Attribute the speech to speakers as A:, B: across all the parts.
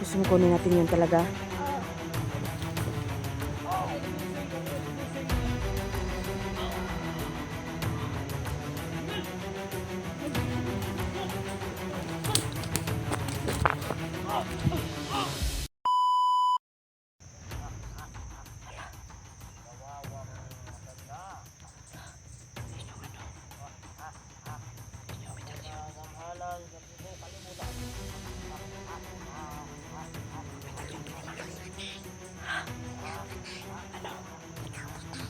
A: Gusto mo kunin natin yun talaga?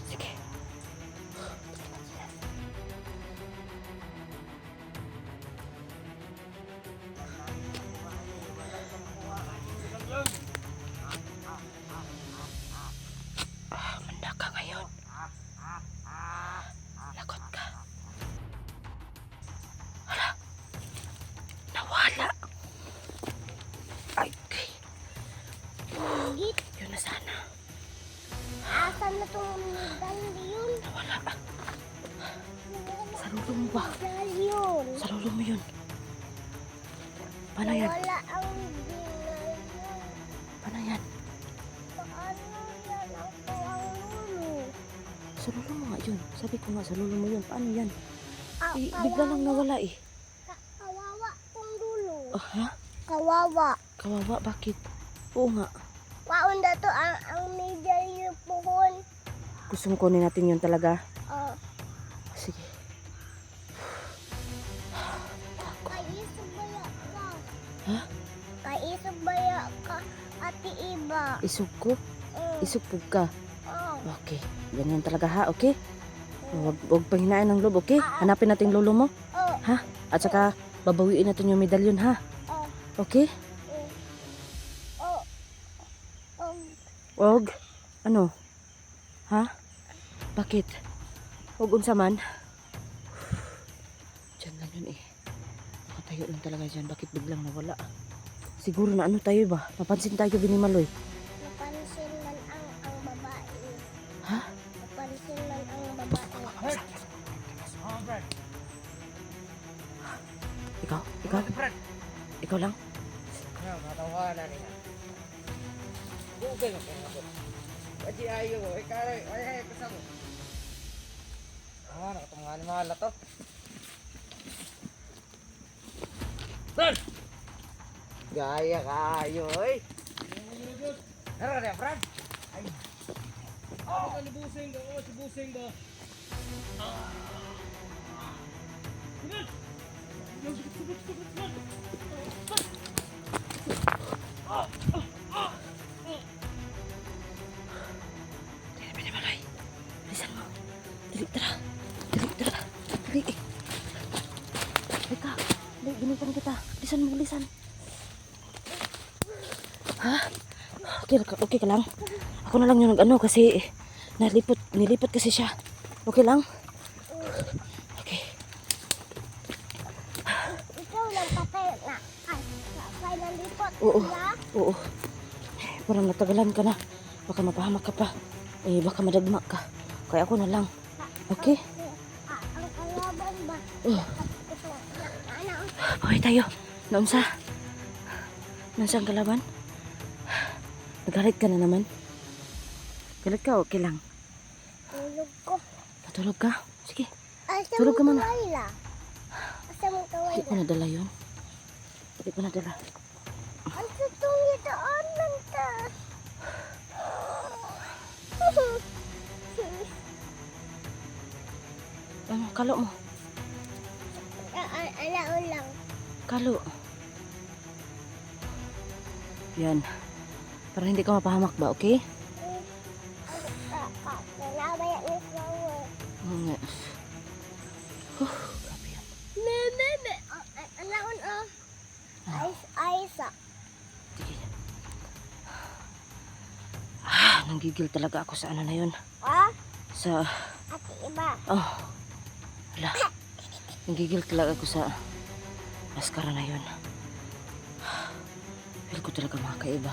A: Sige. Manda ka ngayon. Lagot ka. Hala. Nawala. Ay, okay. Yun na sana.
B: Asan na itong medalyon yun?
A: Nawala. Sa lulo mo ba?
B: Medalyon.
A: Sa lulo mo yun. Paano yan?
B: Wala ang medalyon.
A: Paano yan?
B: Paano yan ako ang lulo?
A: Sa lulo mo nga yun. Sabi ko nga sa lulo mo yun. Paano yan?
B: Ah,
A: Bigla lang nawala eh.
B: Kawawa tong lulo.
A: Oh, ha?
B: Kawawa.
A: Kawawa, bakit? Oo nga.
B: Waon na to ang medalyon pohon.
A: Gusto mo kunin natin yun talaga? Sige.
B: Kaisubaya ka.
A: Ha?
B: Kaisubaya ka. Ati iba.
A: Isugkop? Isugpog ka?
B: Oh.
A: Okay. Ganyan talaga ha, okay? Huwag panghinaan ng loob, okay? Hanapin natin yung lolo mo.
B: Oh.
A: Ha? At saka, babawiin natin yung medalyon, ha?
B: Oh.
A: Okay?
B: Oh. Oh.
A: Huwag? Ano? Ha? Bakit? Huwag unsa man? Diyan lang yun eh. Nakatayo lang talaga dyan. Bakit biglang nawala? Siguro na ano tayo ba? Napansin tayo, Binimaloy.
B: Napansin man ang babae.
A: Ha?
B: Napansin man ang babae.
A: Ikaw? Ikaw? Ikaw lang?
C: Natawanan niya. Google mo kaya. Pati ayo mo. Ay, kasama. Nakatungan ni mahal na to. Brad! Gaya kayo, eh. Tara na, Brad. Ay. Oh, kalibusing ka. Oh, sibusing ka.
A: Binimaloy. Bilisan mo. Dali, tara. Dali, tara. Dali. Halika. Dali, ginitan kita. Bilisan mo, bilisan. Ha? Okay ka lang? Ako na lang yung nag-ano kasi nilipot kasi siya. Okay lang? Okay.
B: Ikaw lang patay na. Ay, nalipot
A: Oo.
B: sila.
A: Oo. Parang natagalan ka na. Baka mapahamak ka pa. Baka madagma ka. Kaya ako na lang. Okay?
B: Ang kalaban ba?
A: Oh.
B: Ito, ano?
A: Okay tayo. Naunsa? Naunsa ang kalaban? Nagalit ka na naman. Galit ka, okay lang.
B: Tulog ko.
A: Patulog ka? Sige.
B: Asa
A: Tulog ka
B: mo
A: muna.
B: kawayla? Asa mo
A: Hindi ko
B: kawayla?
A: nadala yun. Hindi ko nadala.
B: Ang tutungin doon lang ka.
A: Ano, kalo mo.
B: Alaon lang.
A: Kalo. Yan. Para hindi ka mapahamak ba, okay?
B: Nalabaya ni flower.
A: Nga. Grabe yan.
B: Me. Alaon oh. Isa.
A: Sige. Nanggigil talaga ako sa ano na yun. Sa,
B: Ati iba.
A: hala. Nanggigil talaga ako sa maskara na yun. Feel ko talaga makakaiba.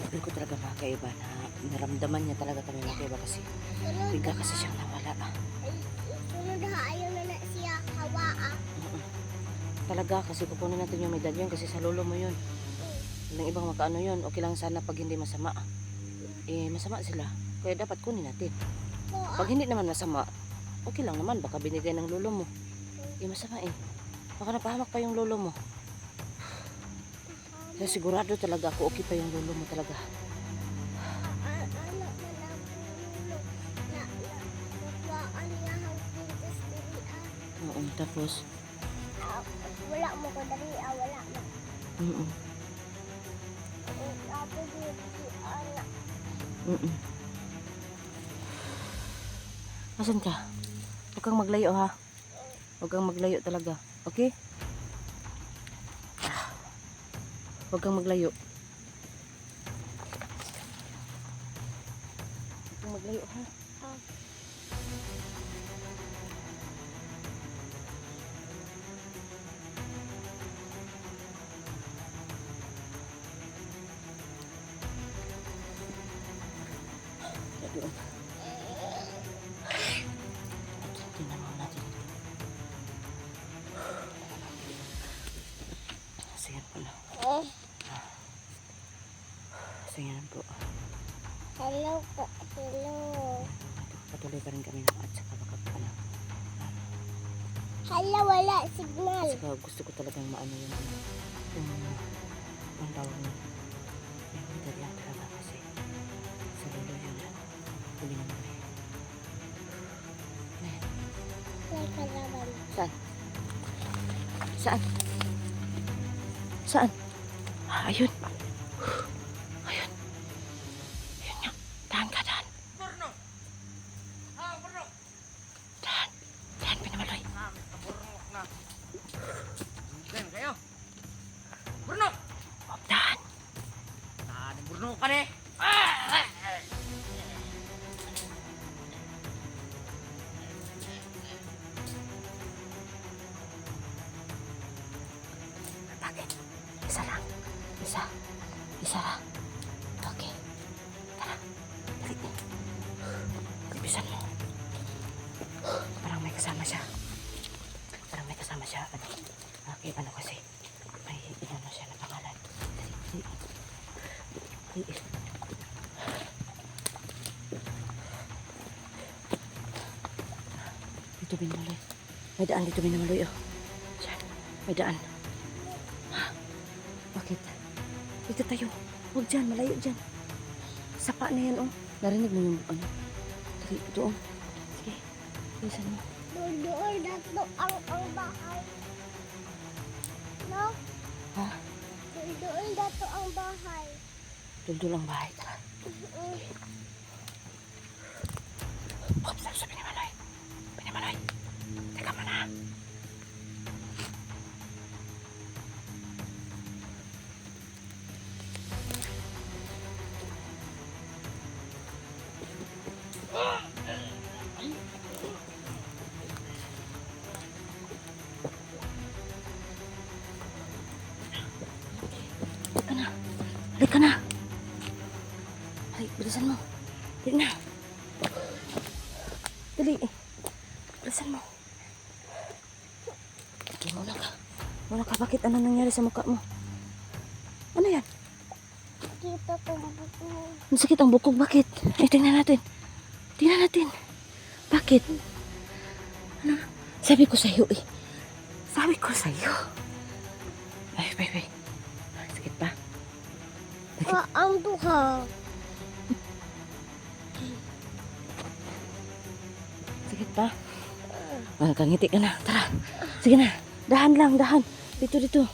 A: Feel ko talaga makakaiba na naramdaman niya talaga kami makakaiba kasi bigla kasi siyang nawala.
B: Sunod ha, ayaw na siya hawaa.
A: Talaga kasi kukunin natin yung medalyon kasi sa lolo mo yun. Walang ibang makaano yun. Okay lang sana pag hindi masama. Masama sila. Kaya dapat kunin natin. Pag hindi naman masama, okay lang naman. Baka binigay ng lolo mo. Masama eh. Baka napahamak pa yung lolo mo. Kaya sigurado talaga ako okay pa yung lolo mo talaga. Oo, tapos
B: Wala mo ko dari, wala mo.
A: mm.
B: Tapos anak.
A: Mm. Asan ka? Huwag kang maglayo ha. Huwag kang maglayo talaga. Okay? Huwag kang maglayo. Huwag kang maglayo ha. Doon. Tingnan mo natin. Sige po na. Sige po.
B: Hello po. Hello.
A: Patuloy pa rin kami ng at saka baka ano.
B: Hello, wala signal.
A: Saka gusto ko talagang maano yung ang tawag niya. Yung interior talaga kasi sa lolo yun na huli naman eh. Ayan.
B: May kalaban.
A: Saan? Saan? Saan? Ayun. Ayun. Ayun nga. Dahan ka, dahan.
C: Burno! Burno!
A: Dahan. Dahan, pinamaloy.
C: Burno na. Gan kayo. Burno!
A: Oh, dahan.
C: Burno ka ni.
A: Bakit? Isa lang. Isa. Isa lang. Okay. Tara. Dali. Bilisan mo. Parang may kasama siya. Parang may kasama siya. Ano? Okay, ano kasi? May inano siya na pangalan. Dali. Dali. Dali. Dito binamaloy. May daan dito binamaloy. Oh. Diyan. May daan. Bakit? Dito tayo. Huwag dyan, malayo dyan. Sapa na yan, oh. Narinig mo yung ano? Sige, ito, oh. Sige, bilisan mo.
B: Doon dato ang bahay. No?
A: Ha?
B: Doon dato ang bahay.
A: Duldul ang bahay, tara. Oops, sa pinamaloy. Pinamaloy. Teka mo na. Halika na. Halika, bilisan mo. Dali na. Dali. Bilisan mo. Okay, muna ka. Muna ka. Bakit? Ano nangyari sa mukha mo? Ano yan?
B: Kita ko buko.
A: Masakit ang bukog. Bakit? Ay, tingnan natin. Tingnan natin. Bakit? Ano? Sabi ko sa'yo eh. Sabi ko sa'yo. Ay, bay. Sakit pa?
B: Ang duha.
A: Sakit pa? Kangiti ka na. Tara. Sige na. Dahan lang, dahan. Dito.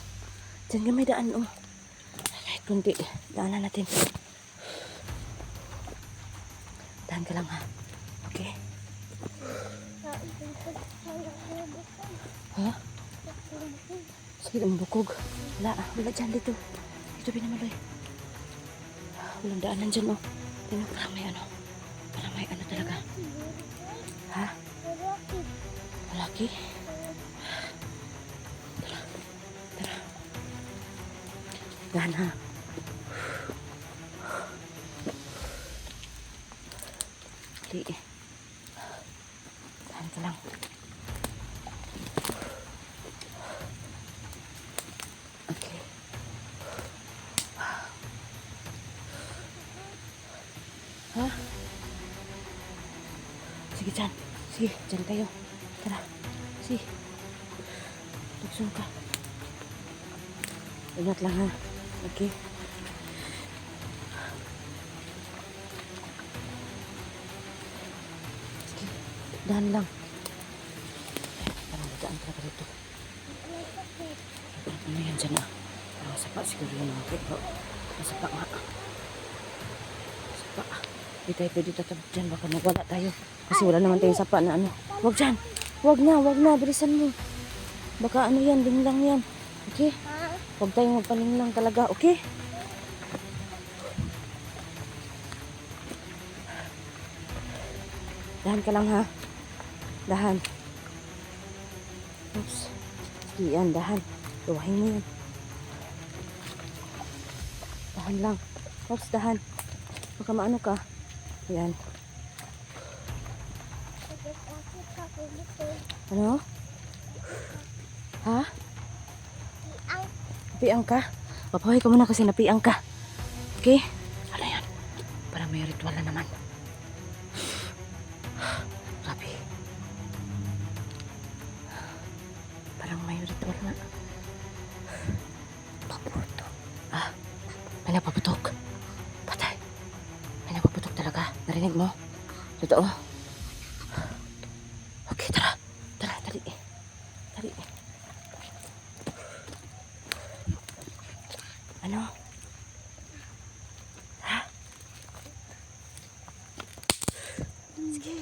A: Diyan ka may daan, oh. Kahit kunti. Daanan natin. Dahan ka lang, ha? Okay? Ha? Sakit ang bukog. Wala dyan dito. Dito pinamaloy. Walang daanan dyan, oh. Tingnan, parang may ano. Parang may ano talaga. Ha? Malaki? Tara. Dahan, ha? Di. Dahan ka lang. Okay. Sige, dyan. Sige, dyan kayo. Tara. Sige. Tuksun ka. Ingat lang ha. Okay. Sige. Dahan lang. Parang nagaan talaga dito. Ano yan dyan ah? Parang sapa siguro yung mga kito. Masapa nga. Sapa. Hindi tayo pwede tatabot dyan. Baka magwala tayo. Kasi wala naman tayong sapa na ano. Huwag dyan. Huwag na. Bilisan mo. Baka ano yan. Linlang yan. Okay? Huwag tayong magpalinlang talaga. Okay? Dahan ka lang ha. Dahan. Oops. Sige yan. Dahan. Luwahin mo yan. Dahan lang. Oops. Dahan. Baka maano ka. Yan. Ano? Ha? Napiang ka? Papahay ka muna kasi napiang ka. Okay? Ano yan? Parang may ritual na naman. Grabe. Parang may ritual na. Paputo. Ah, may napaputok. Patay. May napaputok talaga. Narinig mo? Totoo? Okay, tara. Tara, dali. Dali. Ano? Ha? Sige.